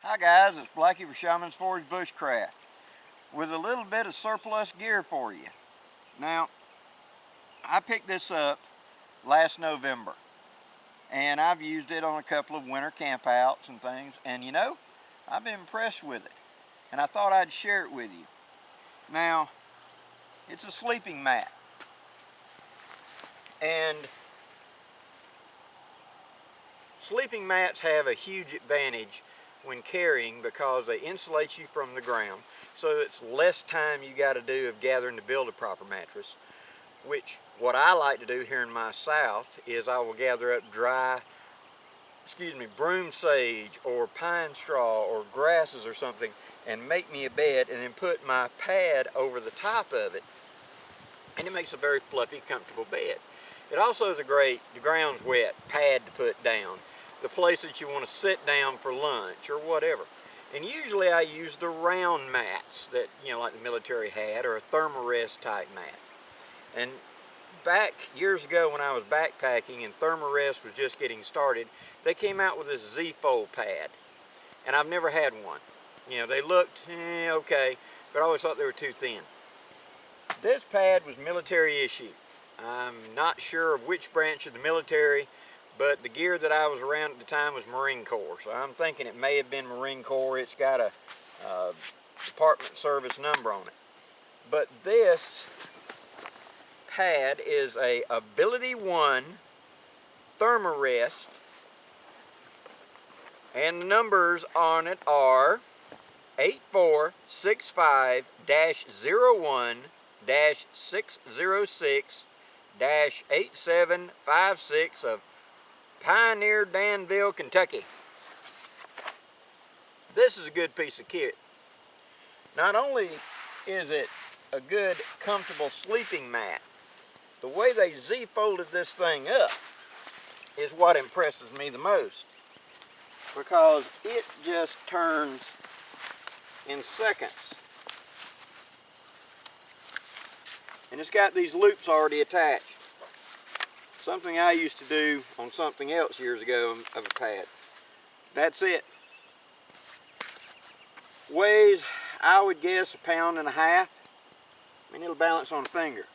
Hi guys, it's Blackie for Shaman's Forge Bushcraft with a little bit of surplus gear for you. Now, I picked this up last November and I've used it on a couple of winter campouts and things, and you know, I've been impressed with it and I thought I'd share it with you. Now, it's a sleeping mat, and sleeping mats have a huge advantage when carrying because they insulate you from the ground, so it's less time you got to do of gathering to build a proper mattress. Which, what I like to do here in my south is I will gather up broom sage or pine straw or grasses or something and make me a bed, and then put my pad over the top of it, and it makes a very fluffy, comfortable bed. It also is a great, the ground's wet, pad to put down, the place that you want to sit down for lunch or whatever. And usually I use the round mats that, you know, like the military had, or a Thermarest type mat. And back years ago when I was backpacking and Thermarest was just getting started, they came out with this Z-fold pad, and I've never had one. You know, they looked okay, but I always thought they were too thin. This pad was military issue. I'm not sure of which branch of the military, but the gear that I was around at the time was Marine Corps, so I'm thinking it may have been Marine Corps. It's got a department service number on it. But this pad is a Ability 1 Thermarest, and the numbers on it are 8465-01-606-8756 of Pioneer, Danville, Kentucky. This is a good piece of kit. Not only is it a good, comfortable sleeping mat, the way they Z-folded this thing up is what impresses me the most, because it just turns in seconds. And it's got these loops already attached. Something I used to do on something else years ago of a pad. That's it. Weighs, I would guess, 1.5 pounds. I mean, it'll balance on a finger.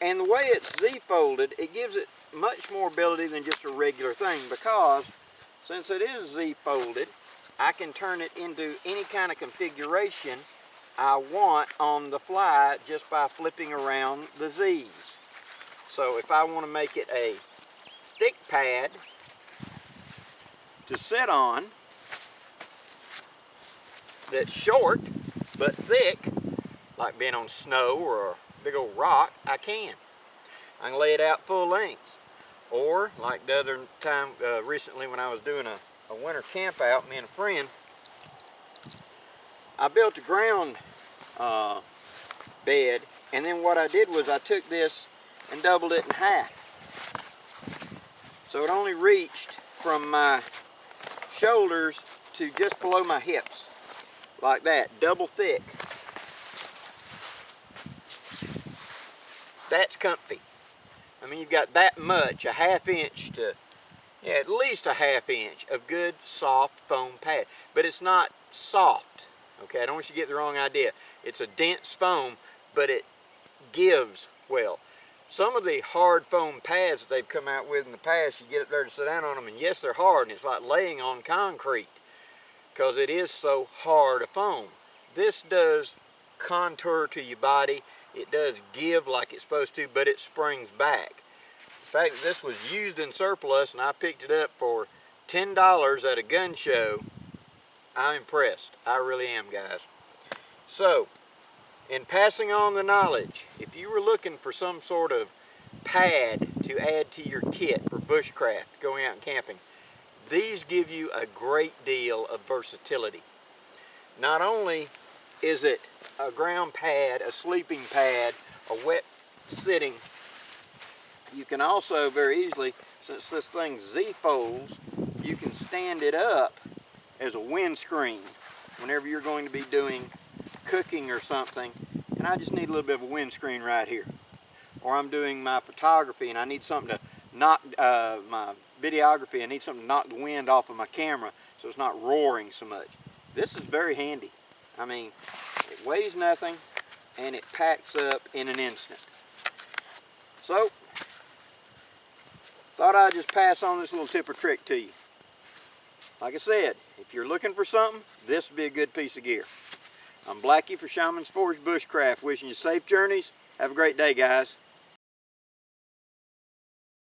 And the way it's Z-folded, it gives it much more ability than just a regular thing, because since it is Z-folded, I can turn it into any kind of configuration I want on the fly just by flipping around the Z's. So if I want to make it a thick pad to sit on that's short but thick, like being on snow or a big old rock, I can. I can lay it out full length. Or like the other time recently when I was doing a winter camp out, me and a friend, I built a ground bed, and then what I did was I took this and doubled it in half. So it only reached from my shoulders to just below my hips, like that, double thick. That's comfy. I mean, you've got that much, a half inch to, yeah, at least a half inch of good soft foam pad. But it's not soft, okay? I don't want you to get the wrong idea. It's a dense foam, but it gives well. Some of the hard foam pads that they've come out with in the past, you get up there to sit down on them, and yes, they're hard, and it's like laying on concrete because it is so hard a foam. This does contour to your body. It does give like it's supposed to, but it springs back. In fact, this was used in surplus, and I picked it up for $10 at a gun show. I'm impressed. I really am, guys. So, in passing on the knowledge, if you were looking for some sort of pad to add to your kit for bushcraft, going out and camping, these give you a great deal of versatility. Not only is it a ground pad, a sleeping pad, a wet sitting, you can also very easily, since this thing Z-folds, you can stand it up as a windscreen whenever you're going to be doing cooking or something, and I just need a little bit of a windscreen right here. Or I'm doing my photography and I need something to knock my videography, I need something to knock the wind off of my camera so it's not roaring so much. This is very handy. I mean, it weighs nothing and it packs up in an instant. So, thought I'd just pass on this little tip or trick to you. Like I said, if you're looking for something, this would be a good piece of gear. I'm Blackie for Shaman's Forge Bushcraft, wishing you safe journeys. Have a great day, guys.